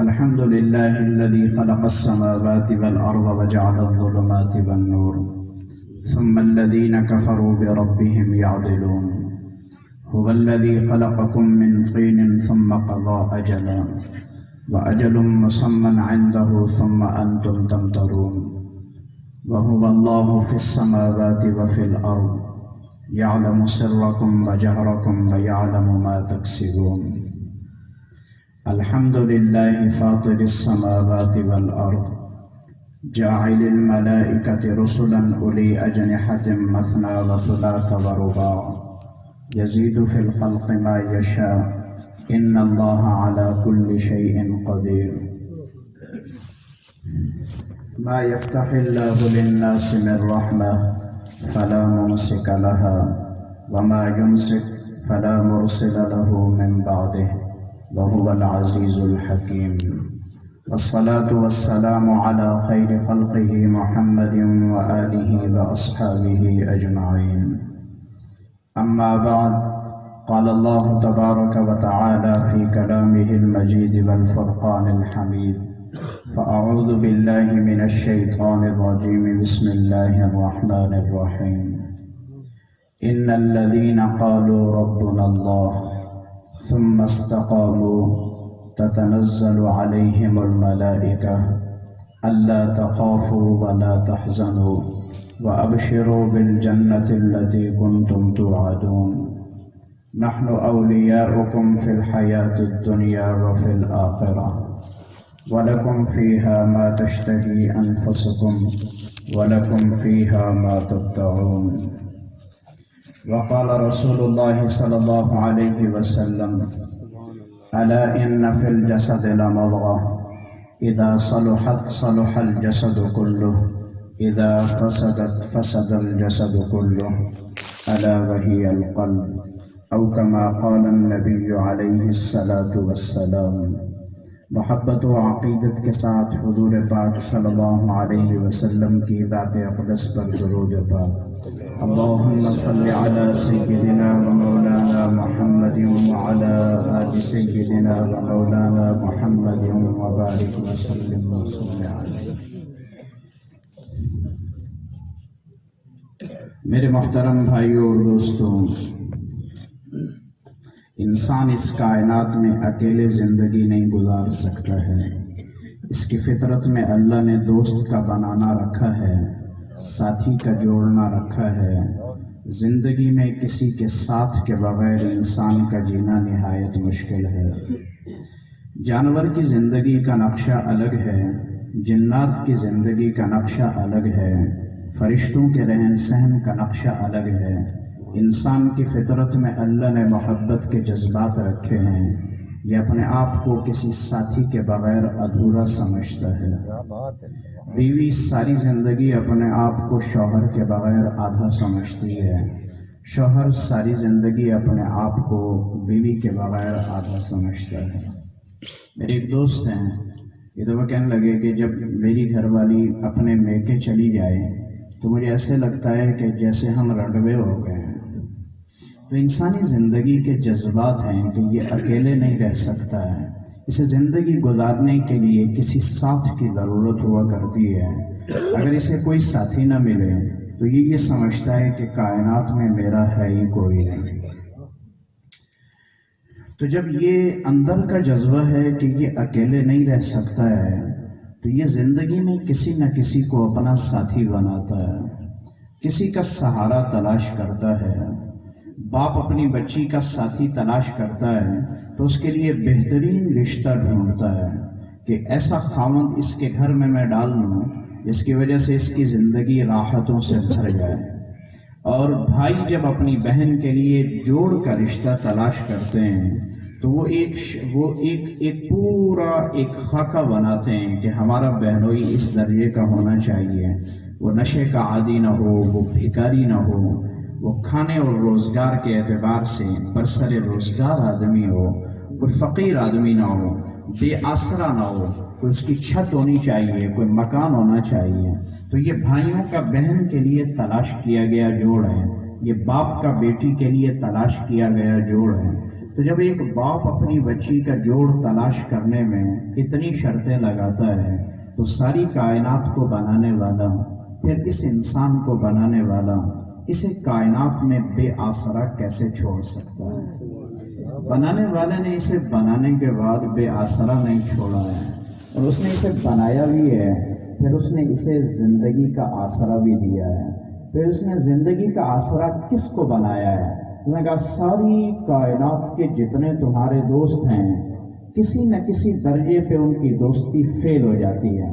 الحمد لله الذي خلق السماوات والأرض وجعل الظلمات والنور ثم الذين كفروا بربهم يعدلون. هو الذي خلقكم من طين ثم قضى أجلا وأجل مسمى عنده ثم أنتم تمترون. وهو الله في السماوات وفي الأرض يعلم سركم وجهركم ويعلم ما تكسبون. الحمد لله فاطر السماوات والأرض جاعل الملائكة رسلا أولي أجنحة مثنى وثلاث ورباع يزيد في الخلق ما يشاء إن الله على كل شيء قدير. ما يفتح الله للناس من رحمة فلا ممسك لها وما يمسك فلا مرسل له من بعده وهو العزيز الحكيم. والصلاة والسلام على خير خلقه محمد وآله وأصحابه أجمعين. أما بعد، قال الله تبارك وتعالى في كلامه المجيد والفرقان الحميد: فأعوذ بالله من الشيطان الرجيم بسم الله الرحمن الرحيم. إن الذين قالوا ربنا الله ثم استقاموا تتنزل عليهم الملائكة ألا تخافوا ولا تحزنوا وأبشروا بالجنة التي كنتم توعدون. نحن أولياؤكم في الحياة الدنيا وفي الآخرة ولكم فيها ما تشتهي أنفسكم ولكم فيها ما تدعون. وقال رسول الله صلى الله عليه وسلم: ألا إن في الجسد لمضغة إذا صلحت صلح الجسد كله إذا فسدت فسد الجسد كله ألا وهي القلب، أو كما قال النبي عليه الصلاة والسلام. محبت و عقیدت کے ساتھ حضور پاک صلی اللہ علیہ وسلم کی ذات اقدس پر درود پاک. اللہم صل علی سیدنا و مولانا محمد وعلی آل سیدنا و مولانا محمد وبارک وسلم وصلی علیہ. میرے محترم بھائیوں اور دوستوں، انسان اس کائنات میں اکیلے زندگی نہیں گزار سکتا ہے. اس کی فطرت میں اللہ نے دوست کا بنانا رکھا ہے، ساتھی کا جوڑنا رکھا ہے. زندگی میں کسی کے ساتھ کے بغیر انسان کا جینا نہایت مشکل ہے. جانور کی زندگی کا نقشہ الگ ہے، جنات کی زندگی کا نقشہ الگ ہے، فرشتوں کے رہن سہن کا نقشہ الگ ہے. انسان کی فطرت میں اللہ نے محبت کے جذبات رکھے ہیں. یہ اپنے آپ کو کسی ساتھی کے بغیر ادھورا سمجھتا ہے. بیوی ساری زندگی اپنے آپ کو شوہر کے بغیر آدھا سمجھتی ہے. شوہر ساری زندگی اپنے آپ کو بیوی کے بغیر آدھا سمجھتا ہے. میرے ایک دوست ہیں، یہ تو وہ کہنے لگے کہ جب میری گھر والی اپنے میکے چلی جائے تو مجھے ایسے لگتا ہے کہ جیسے ہم رنڈوے ہو گئے ہیں. تو انسانی زندگی کے جذبات ہیں کہ یہ اکیلے نہیں رہ سکتا ہے. اسے زندگی گزارنے کے لیے کسی ساتھ کی ضرورت ہوا کرتی ہے. اگر اسے کوئی ساتھی نہ ملے تو یہ سمجھتا ہے کہ کائنات میں میرا ہے ہی کوئی نہیں. تو جب یہ اندر کا جذبہ ہے کہ یہ اکیلے نہیں رہ سکتا ہے تو یہ زندگی میں کسی نہ کسی کو اپنا ساتھی بناتا ہے، کسی کا سہارا تلاش کرتا ہے. باپ اپنی بچی کا ساتھی تلاش کرتا ہے تو اس کے لیے بہترین رشتہ ڈھونڈتا ہے کہ ایسا خاوند اس کے گھر میں ڈال لوں جس کی وجہ سے اس کی زندگی راحتوں سے بھر جائے. اور بھائی جب اپنی بہن کے لیے جوڑ کا رشتہ تلاش کرتے ہیں تو وہ ایک پورا خاکہ بناتے ہیں کہ ہمارا بہنوئی اس درجے کا ہونا چاہیے. وہ نشے کا عادی نہ ہو، وہ بھکاری نہ ہو، وہ کھانے اور روزگار کے اعتبار سے برسر روزگار آدمی ہو، کوئی فقیر آدمی نہ ہو، بے آسرا نہ ہو، کوئی اس کی چھت ہونی چاہیے، کوئی مکان ہونا چاہیے. تو یہ بھائیوں کا بہن کے لیے تلاش کیا گیا جوڑ ہے، یہ باپ کا بیٹی کے لیے تلاش کیا گیا جوڑ ہے. تو جب ایک باپ اپنی بچی کا جوڑ تلاش کرنے میں اتنی شرطیں لگاتا ہے تو ساری کائنات کو بنانے والا، پھر اس انسان کو بنانے والا، اسے کائنات میں بے آسرا کیسے چھوڑ سکتا ہے؟ بنانے والے نے اسے بنانے کے بعد بے آسرا نہیں چھوڑا ہے، اور اس نے اسے بنایا بھی ہے، پھر اس نے اسے زندگی کا آسرا بھی دیا ہے۔ پھر اس نے زندگی کا آسرا کس کو بنایا ہے؟ اس نے کہا ساری کائنات کے جتنے تمہارے دوست ہیں، کسی نہ کسی درجے پہ ان کی دوستی فیل ہو جاتی ہے۔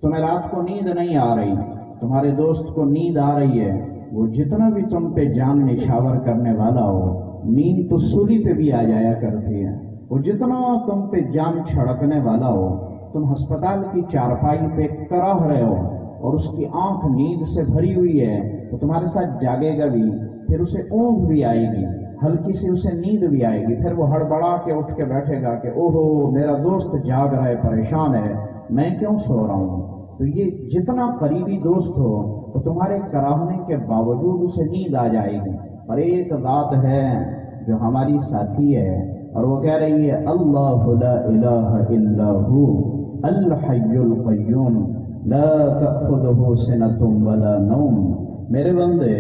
تمہیں رات کو نیند نہیں آ رہی، تمہارے دوست کو نیند آ رہی ہے، وہ جتنا بھی تم پہ جان نچھاور کرنے والا ہو، نیند تو سولی پہ بھی آ جایا کرتی ہے۔ وہ جتنا تم پہ جان چھڑکنے والا ہو، تم ہسپتال کی چارپائی پہ کراہ رہے ہو اور اس کی آنکھ نیند سے بھری ہوئی ہے تو تمہارے ساتھ جاگے گا بھی، پھر اسے اونگ بھی آئے گی، ہلکی سی اسے نیند بھی آئے گی، پھر وہ ہڑبڑا کے اٹھ کے بیٹھے گا کہ اوہو میرا دوست جاگ رہا ہے، پریشان ہے، میں کیوں سو رہا ہوں؟ تو یہ جتنا قریبی دوست ہو تو تمہارے کراہنے کے باوجود اسے نیند آ جائے گی۔ اور ایک ذات ہے جو ہماری ساتھی ہے اور وہ کہہ رہی ہے اللہ لا الہ الا ہو الحی القیوم لا تأخذہ سنۃ ولا نوم۔ میرے بندے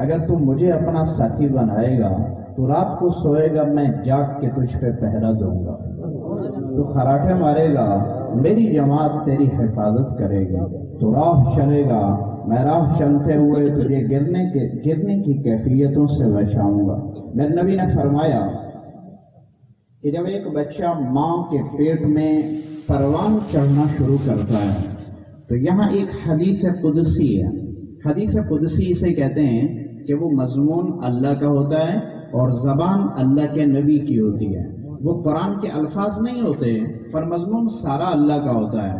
اگر تم مجھے اپنا ساتھی بنائے گا تو رات کو سوئے گا، میں جاگ کے تجھ پہ پہرا دوں گا، تو خراٹے مارے گا، میری جماعت تیری حفاظت کرے گی، تو راہ چلے گا، میں راہ چلتے ہوئے تجھے گرنے کی کیفیتوں سے بچاؤں گا۔ میرے نبی نے فرمایا کہ جب ایک بچہ ماں کے پیٹ میں پروان چڑھنا شروع کرتا ہے تو یہاں ایک حدیث قدسی ہے۔ حدیث قدسی اسے کہتے ہیں کہ وہ مضمون اللہ کا ہوتا ہے اور زبان اللہ کے نبی کی ہوتی ہے۔ وہ قرآن کے الفاظ نہیں ہوتے پر مضمون سارا اللہ کا ہوتا ہے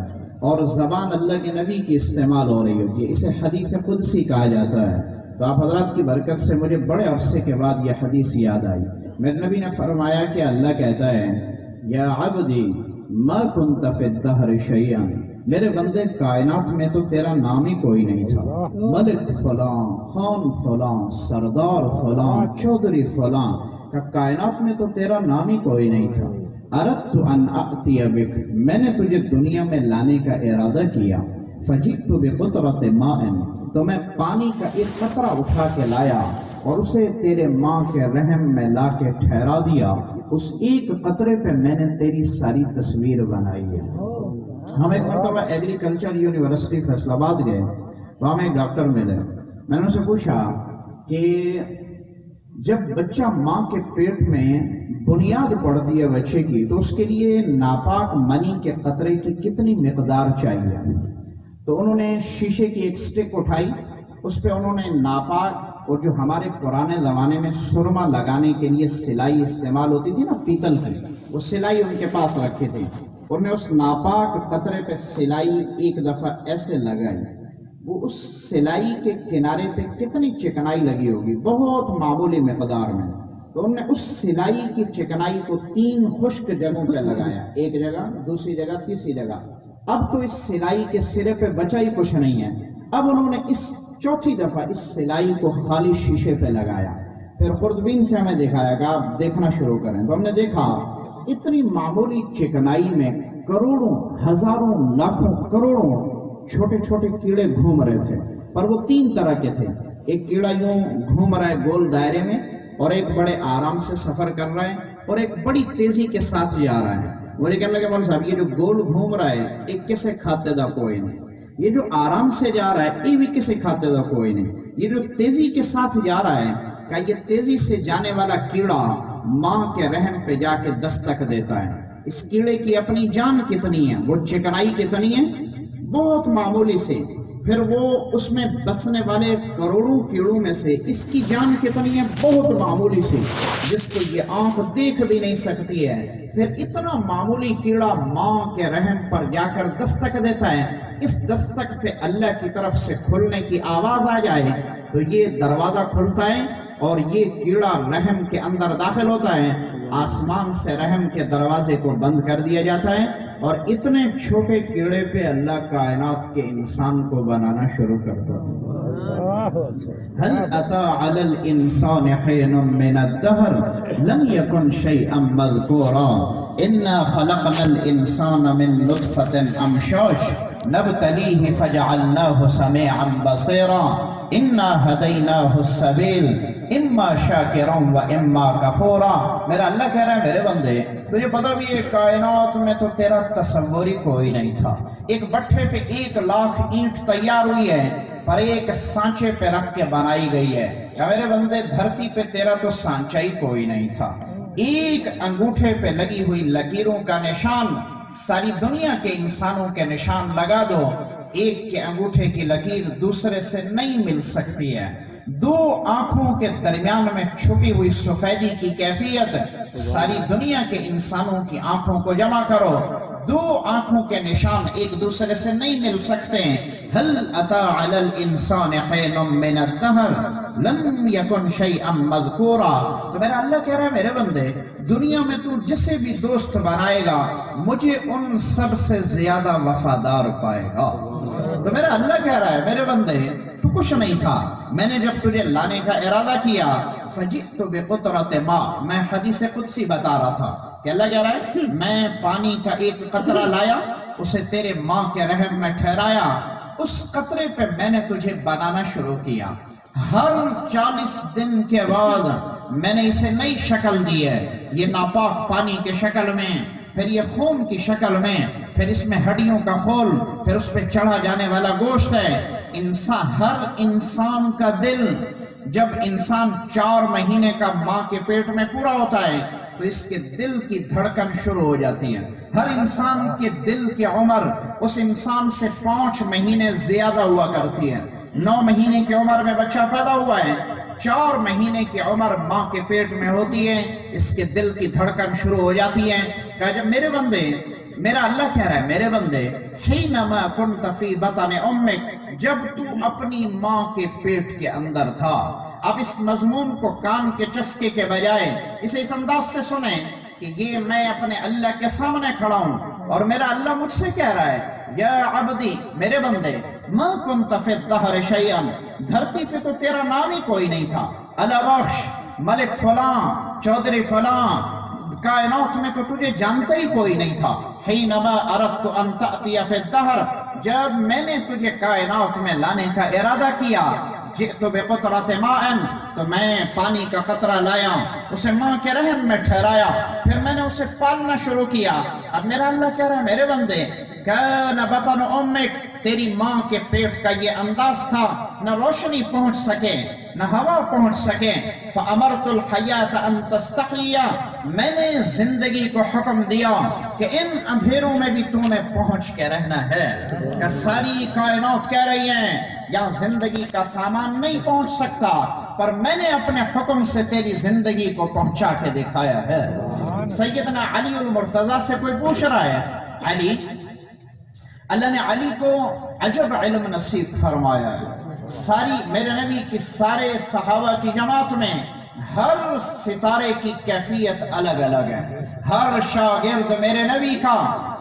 اور زبان اللہ کے نبی کی استعمال ہو رہی ہوتی ہے، اسے حدیث قدسی کہا جاتا ہے۔ تو آپ حضرات کی برکت سے مجھے بڑے عرصے کے بعد یہ حدیث یاد آئی۔ میرے نبی نے فرمایا کہ اللہ کہتا ہے یا عبدی ما کنت فی الدہر شیئا، میرے بندے کائنات میں تو تیرا نام ہی کوئی نہیں تھا، ملک فلاں، خان فلاں، سردار فلاں، چودھری فلاں، کائنات میں تو تیرا نام ہی کوئی نہیں تھا۔ اردت ان آتی بک، میں نے تجھے دنیا میں لانے کا ارادہ کیا، فجئت بقطرۃ ماء، تو میں پانی کا ایک قطرہ اٹھا کے لایا اور اسے تیرے ماں کے رحم میں لا کے ٹھہرا دیا، اس ایک قطرے پہ میں نے تیری ساری تصویر بنائی ہے۔ ہم ایک مرتبہ ایگریکلچر یونیورسٹی فیصل آباد گئے تو ہمیں ایک ڈاکٹر ملے، میں نے ان سے پوچھا کہ جب بچہ ماں کے پیٹ میں بنیاد پڑتی ہے بچے کی تو اس کے لیے ناپاک منی کے قطرے کی کتنی مقدار چاہیے؟ تو انہوں نے شیشے کی ایک سٹک اٹھائی، اس پہ انہوں نے ناپاک، اور جو ہمارے پرانے زمانے میں سرما لگانے کے لیے سلائی استعمال ہوتی تھی نا پیتل کی، وہ سلائی ان کے پاس رکھی تھی، انہوں نے اس ناپاک قطرے پہ سلائی ایک دفعہ ایسے لگائی، وہ اس سلائی کے کنارے پہ کتنی چکنائی لگی ہوگی، بہت معمولی مقدار میں، تو انہوں نے اس سلائی کی چکنائی کو 3 خشک جگہوں پہ لگایا، ایک جگہ، دوسری جگہ، تیسری جگہ۔ اب تو اس سلائی کے سرے پہ بچا ہی کچھ نہیں ہے، اب انہوں نے اس چوتھی دفعہ اس سلائی کو خالی شیشے پہ لگایا، پھر خوردبین سے ہمیں دکھایا کہ آپ دیکھنا شروع کریں، تو ہم نے دیکھا اتنی معمولی چکنائی میں کروڑوں، ہزاروں، لاکھوں، کروڑوں چھوٹے چھوٹے کیڑے گھوم رہے تھے، پر وہ 3 طرح کے تھے۔ ایک کیڑا یوں گھوم رہا ہے گول دائرے میں، اور ایک بڑے آرام سے سفر کر رہا ہے، اور ایک بڑی تیزی کے ساتھ جا رہا ہے۔ مجھے کہنے لگے مولوی صاحب یہ جو گول گھوم رہا ہے ایک کسے کھاتے دا کوئی نہیں، یہ جو آرام سے جا رہا ہے یہ بھی کسے کھاتے دا کوئی نہیں، یہ جو تیزی کے ساتھ جا رہا ہے کہ یہ تیزی سے جانے والا کیڑا ماں کے رحم پہ جا کے دستک دیتا ہے۔ اس کیڑے کی اپنی جان کتنی ہے، وہ چکنائی کتنی ہے، بہت معمولی سے، پھر وہ اس میں بسنے والے کروڑوں کیڑوں میں سے اس کی جان کتنی ہے، بہت معمولی سے، جس کو یہ آنکھ دیکھ بھی نہیں سکتی ہے، پھر اتنا معمولی کیڑا ماں کے رحم پر جا کر دستک دیتا ہے، اس دستک پہ اللہ کی طرف سے کھلنے کی آواز آ جائے تو یہ دروازہ کھلتا ہے اور یہ کیڑا رحم کے اندر داخل ہوتا ہے، آسمان سے رحم کے دروازے کو بند کر دیا جاتا ہے، اور اتنے چھوٹے کیڑے پہ اللہ کائنات کے انسان کو بنانا شروع کرتا ہے۔ هل أتى على الإنسان حين من الدهر لم يكن شيئا مذكورا إنا خلقنا الإنسان من نطفة أمشاج نبتليه فجعلناه سميعا بصيرا إنا هديناه السبيل إما شاكرا وإما كفورا. میرا اللہ کہہ رہا ہے میرے بندے تجھے پتہ بھی ہے کائنات میں تو تیرا تصور ہی کوئی نہیں تھا. ایک بٹھے پہ 1,00,000 اینٹ تیار ہوئی ہے پر ایک سانچے پہ رکھ کے بنائی گئی ہے. کہ میرے بندے دھرتی پہ تیرا تو سانچہ ہی کوئی نہیں تھا. ایک انگوٹھے پہ لگی ہوئی لکیروں کا نشان ساری دنیا کے انسانوں کے نشان لگا دو، ایک کے انگوٹھے کی لکیر دوسرے سے نہیں مل سکتی ہے. 2 آنکھوں کے درمیان میں چھپی ہوئی سفیدی کی کیفیت ساری دنیا کے انسانوں کی آنکھوں کو جمع کرو، 2 آنکھوں کے نشان ایک دوسرے سے نہیں مل سکتے. هل اتى على الانسان حين من الدهر لم يكن شيئا مذكورا. تو میرا اللہ کہہ رہا ہے میرے بندے دنیا میں تو جسے بھی دوست بنائے گا مجھے ان سب سے زیادہ وفادار پائے گا. تو میرا اللہ کہہ رہا ہے میرے بندے تو کچھ نہیں تھا، میں نے جب تجھے لانے کا ارادہ کیا فجئت بقطرۃ ماء، میں حدیث قدسی بتا رہا تھا کہ اللہ کہہ رہا ہے میں پانی کا ایک قطرہ لایا، اسے تیرے ماں کے رحم میں ٹھہرایا، اس قطرے پہ میں نے تجھے بنانا شروع کیا. ہر 40 دن کے بعد میں نے اسے نئی شکل دی ہے، یہ ناپاک پانی کے شکل میں، پھر یہ خون کی شکل میں، پھر اس میں ہڈیوں کا خول، پھر اس پہ چڑھا جانے والا گوشت ہے. ہر انسان کا دل جب انسان 4 مہینے کا ماں کے پیٹ میں پورا ہوتا ہے تو اس کے دل کی دھڑکن شروع ہو جاتی ہے. ہر انسان کے دل کی عمر اس انسان سے 5 مہینے زیادہ ہوا کرتی ہے. 9 مہینے کی عمر میں بچہ پیدا ہوا ہے، 4 مہینے کی عمر ماں کے پیٹ میں ہوتی ہے، اس کے دل کی دھڑکن شروع ہو جاتی ہے. کہ جب میرے بندے میرا اللہ کہہ رہا ہے میرے بندے حینما کنت فی بطن امک، جب تو اپنی ماں کے پیٹ کے اندر تھا. اب اس مضمون کو کان کے چسکے کے بجائے اسے اس انداز سے سنیں کہ یہ میں اپنے اللہ کے سامنے کھڑا ہوں اور میرا اللہ مجھ سے کہہ رہا ہے یا عبدی میرے بندے ما کنت فی الدہر شیئا، دھرتی پہ تو تیرا نام ہی کوئی نہیں تھا. اللہ بخش، ملک فلاں، چودھری فلاں، کائنات میں تو تجھے جانتا ہی کوئی نہیں تھا. حینما اردت ان تأتی فی الدہر، جب میں نے تجھے کائنات میں لانے کا ارادہ کیا جئت بقطرۃ ماء، تو میں پانی کا قطرہ لایا، اسے ماں کے رحم میں ٹھہرایا، پھر میں نے اسے پالنا شروع کیا. اب میرا اللہ کہہ رہا ہے میرے بندے کان بطن امک، تیری ماں کے پیٹ کا یہ انداز تھا، نہ روشنی پہنچ سکے نہ ہوا پہنچ سکے. فامرت الحیات ان تستحیی، میں نے زندگی کو حکم دیا کہ ان اندھیروں میں بھی تو نے پہنچ کے رہنا ہے. کہ ساری کائنات کہہ رہی ہیں یہاں زندگی کا سامان نہیں پہنچ سکتا، پر میں نے اپنے حکم سے تیری زندگی کو پہنچا کے دکھایا ہے. سیدنا علی المرتضیٰ سے کوئی پوچھ رہا ہے علی، اللہ نے علی کو عجب علم نصیب فرمایا ہے. ساری میرے نبی کی سارے صحابہ کی جماعت میں ہر ستارے کی کیفیت الگ الگ ہے. ہر شاگرد میرے نبی کا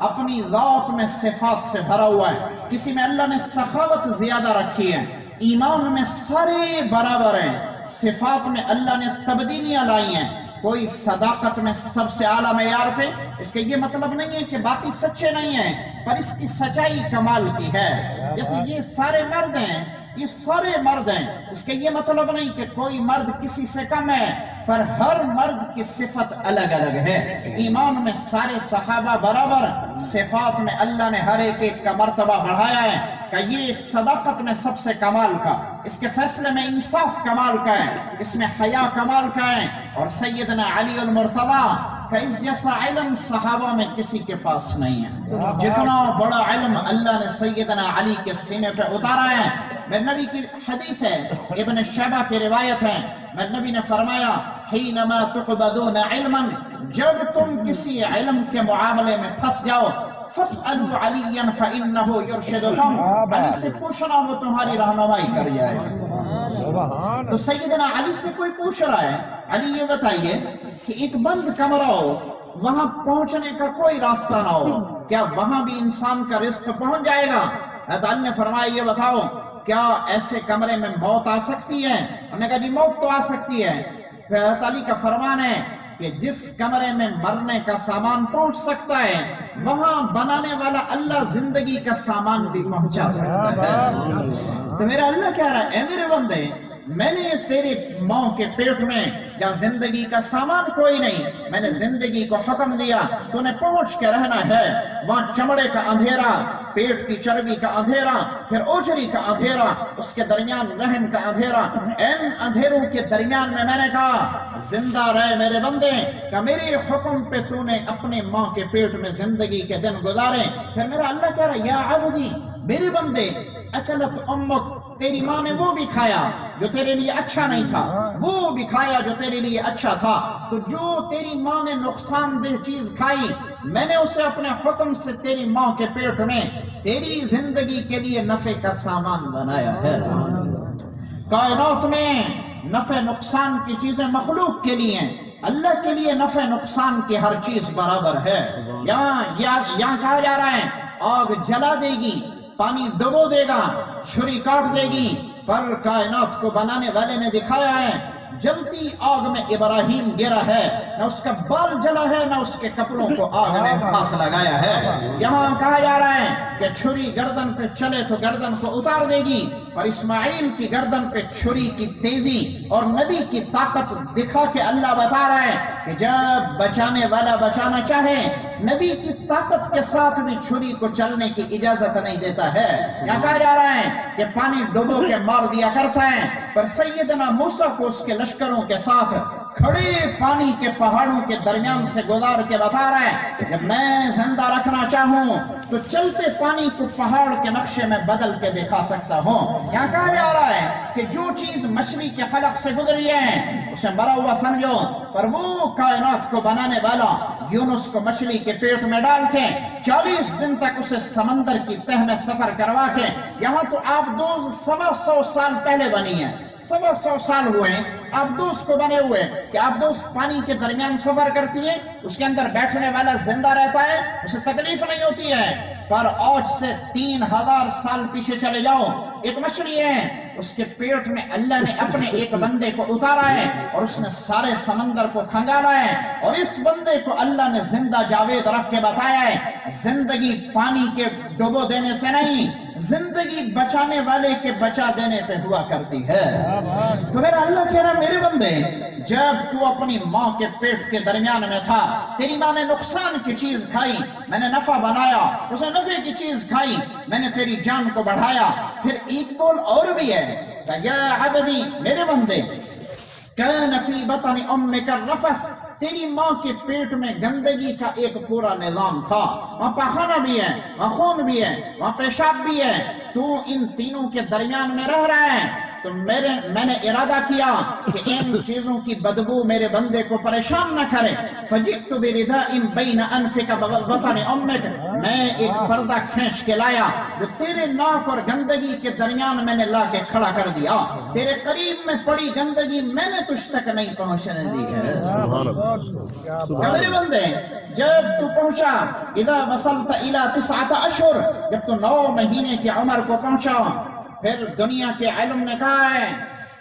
اپنی ذات میں صفات سے بھرا ہوا ہے. کسی میں اللہ نے سخاوت زیادہ رکھی ہے، ایمان میں سارے برابر ہیں، صفات میں اللہ نے تبدیلیاں لائی ہیں. کوئی صداقت میں سب سے اعلیٰ معیار پہ، اس کا یہ مطلب نہیں ہے کہ باقی سچے نہیں ہیں، پر اس کی سچائی کمال کی ہے. جیسے یہ سارے مرد ہیں، یہ سارے مرد ہیں، اس کا یہ مطلب نہیں کہ کوئی مرد کسی سے کم ہے، پر ہر مرد کی صفت الگ الگ ہے. ایمان میں سارے صحابہ برابر، صفات میں اللہ نے ہر ایک کا مرتبہ بڑھایا ہے. کہ یہ صداقت میں سب سے کمال کا، اس کے فیصلے میں انصاف کمال کا ہے، اس میں حیا کمال کا ہے. اور سیدنا علی المرتضیٰ کا اس جیسا علم صحابہ میں کسی کے پاس نہیں ہے. جتنا بڑا علم اللہ نے سیدنا علی کے سینے پہ اتارا ہے. میرے نبی کی حدیث ہے، ابن شیبہ کی روایت ہے، میرے نبی نے فرمایا حینما تقبضون علما، جب تم کسی علم کے معاملے میں پھنس جاؤ فاسألوا علیا فإنہ یرشدکم، علی سے پوچھنا وہ تمہاری رہنمائی کر جائے گا. تو سیدنا علی سے کوئی پوچھ رہا ہے علی یہ بتائیے کہ ایک بند کمرہ ہو، وہاں پہنچنے کا کوئی راستہ نہ ہو، کیا وہاں بھی انسان کا رزق پہنچ جائے گا؟ حضرت علی نے فرمایا یہ بتاؤ کیا ایسے کمرے میں موت آ سکتی ہے؟ انہوں نے کہا جی موت تو آ سکتی ہے۔ پھر حضرت علی کا فرمان ہے کہ جس کمرے میں مرنے کا سامان پہنچ سکتا ہے وہاں بنانے والا اللہ زندگی کا سامان بھی پہنچا سکتا ہے۔ تو میرا اللہ کہہ رہا ہے اے میرے بندے، میں نے تیری ماں کے پیٹ میں جہاں زندگی کا سامان کوئی نہیں، میں نے زندگی کو حکم دیا تو نے پہنچ کے رہنا ہے۔ وہاں چمڑے کا اندھیرا، پیٹ کی چربی کا اندھیرا، پھر اوجری کا اندھیرا، اس کے درمیان رحم کا اندھیرا، ان اندھیروں کے درمیان میں نے کہا زندہ رہے میرے بندے، کہ میرے حکم پہ تو نے اپنے ماں کے پیٹ میں زندگی کے دن گزارے۔ پھر میرا اللہ کہہ رہا یا عبدی، میرے بندے، اکلت امک، تیری ماں نے وہ بھی کھایا جو تیرے لیے اچھا نہیں تھا، وہ بھی کھایا جو تیرے لیے اچھا تھا، تو جو تیری ماں نے نقصان دہ چیز کھائی میں نے اسے اپنے حکم سے تیری ماں کے پیٹ میں تیری زندگی کے لیے نفع کا سامان بنایا ہے۔ کائنات میں نفع نقصان کی چیزیں مخلوق کے لیے ہیں، اللہ کے لیے نفع نقصان کی ہر چیز برابر ہے۔ یہاں کہا جا رہا ہے آگ جلا دے گی، پانی ڈبو دے گا، چھری کاٹ دے گی، پر کائنات کو بنانے والے نے دکھایا ہے جلتی آگ میں ابراہیم گرا ہے، نہ اس کا بال جلا ہے نہ اس کے کپڑوں کو آگ نے ہاتھ لگایا ہے۔ یہاں کہا جا رہا ہے کہ چھری گردن پہ چلے تو گردن کو اتار دے گی، اور اسماعیل کی گردن پہ چھری کی تیزی اور نبی کی طاقت دکھا کے اللہ بتا رہا ہے کہ جب بچانے والا بچانا چاہے نبی کی طاقت کے ساتھ بھی چھری کو چلنے کی اجازت نہیں دیتا ہے۔ یہاں کہا جا رہا ہے کہ پانی ڈبو کے مار دیا کرتا ہے، پر سیدنا موسیٰ کو اس کے لشکروں کے ساتھ کھڑے پانی کے پہاڑوں کے درمیان سے گزار کے بتا رہا ہے جب میں زندہ رکھنا چاہوں تو چلتے پانی کو پہاڑ کے نقشے میں بدل کے دکھا سکتا ہوں۔ یہاں کہا جا رہا ہے کہ جو چیز مچھلی کے حلق سے گزری ہے اسے مرا ہوا سمجھو، پر وہ کائنات کو بنانے والا یونس کو مچھلی کے پیٹ میں ڈال کے 40 دن تک اسے سمندر کی تہ میں سفر کروا کے یہاں تو آبدوز 125 سال پہلے بنی ہے، 125 سال ہوئے آبدوز کو بنے ہوئے کہ آبدوز پانی کے درمیان سفر کرتی ہے، اس کے اندر بیٹھنے والا زندہ رہتا ہے، اسے تکلیف نہیں ہوتی ہے۔ پر آج سے 3000 سال پیچھے چلے جاؤ، ایک مچھلی ہے اس کے پیٹ میں اللہ نے اپنے ایک بندے کو اتارا ہے اور اس نے سارے سمندر کو کھنگالا ہے، اور اس بندے کو اللہ نے زندہ جاوید رکھ کے بتایا ہے زندگی پانی کے ڈبو دینے سے نہیں، زندگی بچانے والے کے بچا دینے پہ ہوا کرتی ہے۔ تو میرا اللہ کہہ رہا میرے بندے، جب تو اپنی ماں کے پیٹ کے درمیان میں تھا تیری ماں نے نقصان کی چیز کھائی، میں نے نفع بنایا، اسے نفع کی چیز کھائی، میں نے تیری جان کو بڑھایا۔ پھر ایک بول اور بھی ہے کہ یا عبدی میرے بندے، کان فی بطن امک الرفس، تیری ماں کے پیٹ میں گندگی کا ایک پورا نظام تھا، وہاں پاخانہ بھی ہے، وہاں خون بھی ہے، وہاں پیشاب بھی ہے، تو ان تینوں کے درمیان میں رہ رہا ہے، تو میں نے ارادہ کیا کہ ان چیزوں کی بدبو میرے بندے کو پریشان نہ کرے، فجئت برداء بین انفک بطن امک، میں ایک پردہ کھینچ کے لایا جو تیرے ناک اور گندگی کے درمیان میں نے لا کے کھڑا کر دیا، تیرے قریب میں پڑی گندگی میں نے تجھ تک نہیں پہنچنے دی ہے۔ میرے بندے جب تو پہنچا اذا وصلت الى 9 اشہر، جب تو 9 مہینے کی عمر کو پہنچا، پھر دنیا کے علم نے کہا ہے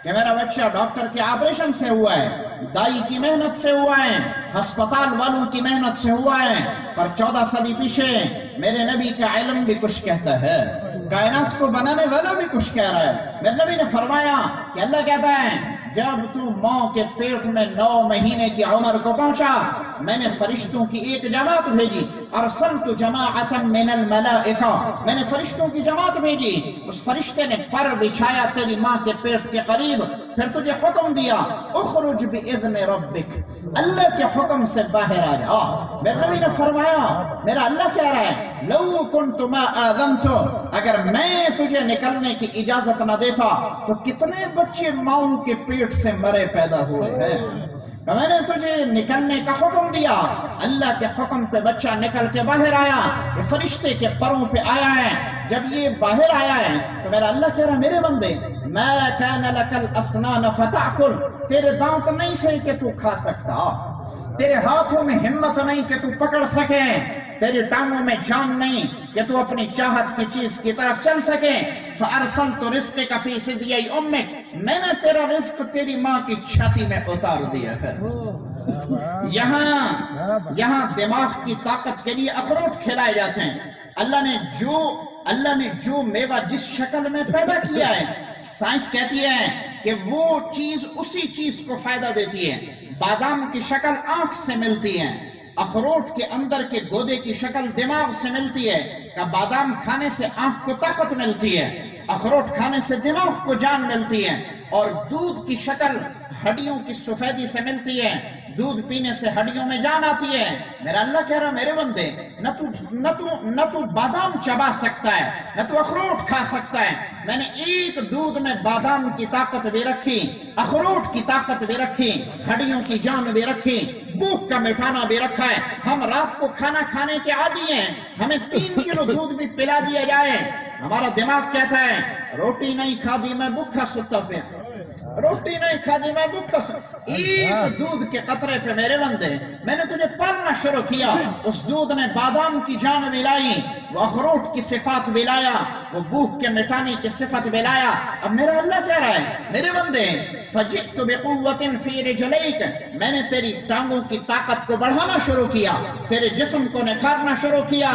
کہ میرا بچہ ڈاکٹر کے آپریشن سے ہوا ہے، دائی کی محنت سے ہوا ہے، ہسپتال والوں کی محنت سے ہوا ہے، پر 14 صدی پیچھے میرے نبی کا علم بھی کچھ کہتا ہے، کائنات کو بنانے والا بھی کچھ کہہ رہا ہے۔ میرے نبی نے فرمایا کہ اللہ کہتا ہے جب تو ماں کے پیٹ میں 9 مہینے کی عمر کو پہنچا میں نے فرشتوں کی ایک جماعت بھیجی، ارسلت جماعتا من الملائکہ، میں نے فرشتوں کی جماعت بھیجی، اس فرشتے نے پر بچھایا تیری ماں کے پیٹ کے قریب، پھر تجھے حکم دیا اخرج باذن ربک، اللہ کے حکم سے باہر آ جا۔ میرے نبی نے فرمایا میرا اللہ کہہ رہا ہے لو کنت ما آذنت، اگر میں تجھے نکلنے کی اجازت نہ دیتا تو کتنے بچے ماؤں کے پیٹ سے مرے پیدا ہوئے ہیں، میں نے تجھے نکلنے کا حکم دیا، اللہ کے حکم پہ بچہ نکل کے باہر آیا، یہ فرشتے کے پروں پہ آیا ہے، جب یہ باہر آیا ہے تو میرا اللہ کہہ رہا میرے بندے ما کان لک الاسنان فتأکل، تیرے دانت نہیں تھے کہ تو کھا سکتا، تیرے ہاتھوں میں ہمت نہیں کہ تو پکڑ سکے، تیری ٹانگوں میں جان نہیں کہ تو اپنی چاہت کی چیز کی طرف چل سکے. فَأَرْسَلْتُ رِزْقِكَ فِي ثِدْيَيْ أُمِّكَ، میں نے تیرا رزق تیری ماں کی چھاتی میں اتار دیا ہے. یہاں دماغ کی طاقت کے لیے اخروٹ کھلائے جاتے ہیں. اللہ نے جو میوہ جس شکل میں پیدا کیا ہے، سائنس کہتی ہے کہ وہ چیز اسی چیز کو فائدہ دیتی ہے. بادام کی شکل آنکھ سے ملتی ہے، اخروٹ کے اندر کے گودے کی شکل دماغ سے ملتی ہے. کہ بادام کھانے سے آنکھ کو طاقت ملتی ہے، اخروٹ کھانے سے دماغ کو جان ملتی ہے. اور دودھ کی شکل ہڈیوں کی سفیدی سے ملتی ہے، دودھ پینے سے ہڈیوں میں جان آتی ہے. میرا اللہ کہہ رہا میرے بندے، نہ تو بادام چبا سکتا ہے، نہ تو اخروٹ کھا سکتا ہے. میں نے ایک دودھ میں بادام کی طاقت بھی رکھی، اخروٹ کی طاقت بھی رکھی، ہڈیوں کی جان بھی رکھی، بھوک کا مٹانا بھی رکھا ہے. ہم رات کو کھانا کھانے کے عادی ہیں، ہمیں 3 کلو دودھ بھی پلا دیا جائے، ہمارا دماغ کہتا ہے روٹی نہیں کھادی میں بھوکا ستا پہ، روٹی نہیں کھادی میں بھوکا ستا. ایک دودھ کے قطرے پہ میرے بندے میں نے تجھے پالنا شروع کیا. اس دودھ نے بادام کی جان بھی لائی، وہ اخروٹ کی صفات بھی لایا، وہ بھوک کے مٹانے کی صفت بھی لایا. اب میرا اللہ کہہ رہا ہے میرے بندے فَجِئْتُ بِقُوَّةٍ فِي رِجْلَيْكَ، میں نے تیری ٹانگوں کی طاقت کو بڑھانا شروع کیا، تیرے جسم کو نکھارنا شروع کیا.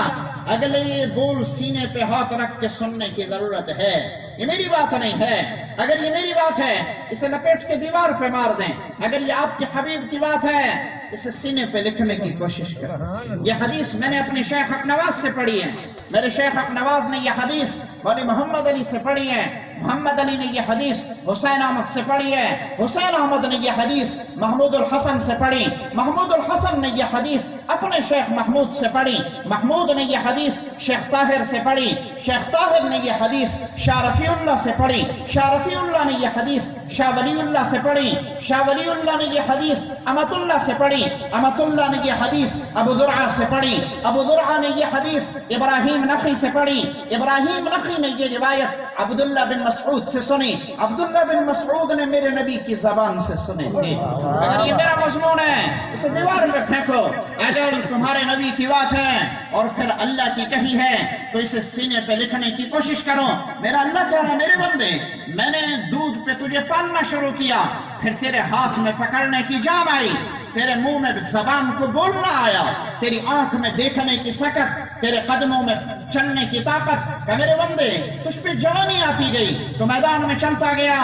اگلے بول سینے پہ ہاتھ رکھ کے سننے کی ضرورت ہے. یہ میری بات نہیں ہے. اگر یہ میری بات ہے اسے لپیٹ کے دیوار پہ مار دیں. اگر یہ آپ کے حبیب کی بات ہے اسے سینے پہ لکھنے کی کوشش کریں. یہ حدیث میں نے اپنے شیخ حق نواز سے پڑھی ہے. میرے شیخ حق نواز نے یہ حدیث مولانا محمد علی سے پڑھی ہے. محمد علی نے یہ حدیث حسین احمد سے پڑھی ہے. حسین احمد نے یہ حدیث محمود الحسن سے پڑھی. محمود الحسن نے یہ حدیث اپنے شیخ محمود سے پڑھی. محمود نے یہ حدیث شیخ طاہر سے پڑھی. شیخ طاہر نے یہ حدیث شاہ رفیع اللہ سے پڑھی. شاہ رفیع اللہ نے یہ حدیث شاہ ولی اللہ سے پڑھی. شاہ ولی اللہ نے یہ حدیث امت اللہ سے پڑھی. امت اللہ نے یہ حدیث ابو درعہ سے پڑھی. ابو درعہ نے یہ حدیث ابراہیم نخعی سے پڑھی. ابراہیم نخعی نے یہ روایت عبداللہ بن مسعود سے سنی. عبداللہ بن مسعود نے میرے نبی کی زبان سے سنے تھے. اگر یہ میرا مضمون ہے اسے دیوار پہ پھینکو. اگر تمہارے نبی کی بات ہے اور پھر اللہ کی کہی ہے تو اسے سینے پہ لکھنے کی کوشش کرو. میرا اللہ کہہ رہا ہے میرے بندے میں نے دودھ پہ تجھے پالنا شروع کیا، پھر تیرے ہاتھ میں پکڑنے کی جان آئی، تیرے منہ میں زبان کو بولنا آیا، تیری آنکھ میں دیکھنے کی سکت، تیرے قدموں میں چلنے کی طاقت. کہ میرے بندے تجھ پہ جوانی آتی گئی تو میدان میں چلتا گیا.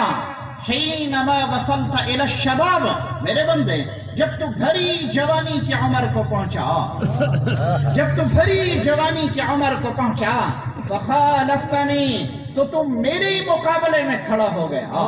حینما وصلت الی الشباب، میرے بندے جب تو بھری جوانی کی عمر کو پہنچا، جب تو بھری جوانی کی عمر کو پہنچا، فخالفتنی، تو تم میرے ہی مقابلے میں کھڑا ہو گیا،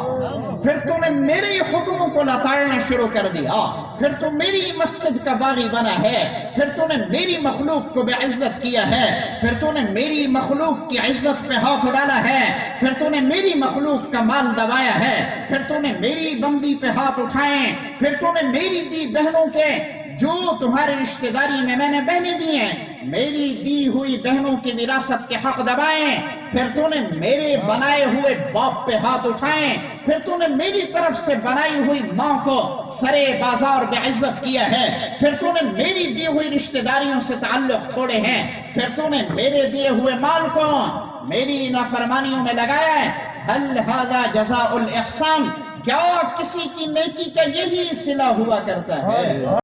پھر تم نے میرے ہی حکموں کو لتاڑنا شروع کر دیا، پھر تو میری مسجد کا باغی بنا ہے، پھر تو نے میری مخلوق کو بے عزت کیا ہے، پھر تو نے میری مخلوق کی عزت پہ ہاتھ ڈالا ہے، پھر تو نے میری مخلوق کا مال دبایا ہے، پھر تو نے میری بندی پہ ہاتھ اٹھائے، پھر تو نے میری دی بہنوں کے جو تمہاری رشتہ داری میں نے بہنیں دی ہیں، میری دی ہوئی بہنوں کی وراثت کے حق دبائیں، پھر تو نے میرے بنائے ہوئے باپ پہ ہاتھ اٹھائیں، پھر تو نے میری طرف سے بنائی ہوئی ماں کو سرے بازار بے عزت کیا ہے، پھر تو نے میری دی ہوئی رشتہ داریوں سے تعلق توڑے ہیں، پھر تو نے میرے دیے ہوئے مال کو میری نافرمانیوں میں لگایا ہے. هل هذا جزاء الاحسان، کیا کسی کی نیکی کا یہی صلہ ہوا کرتا ہے؟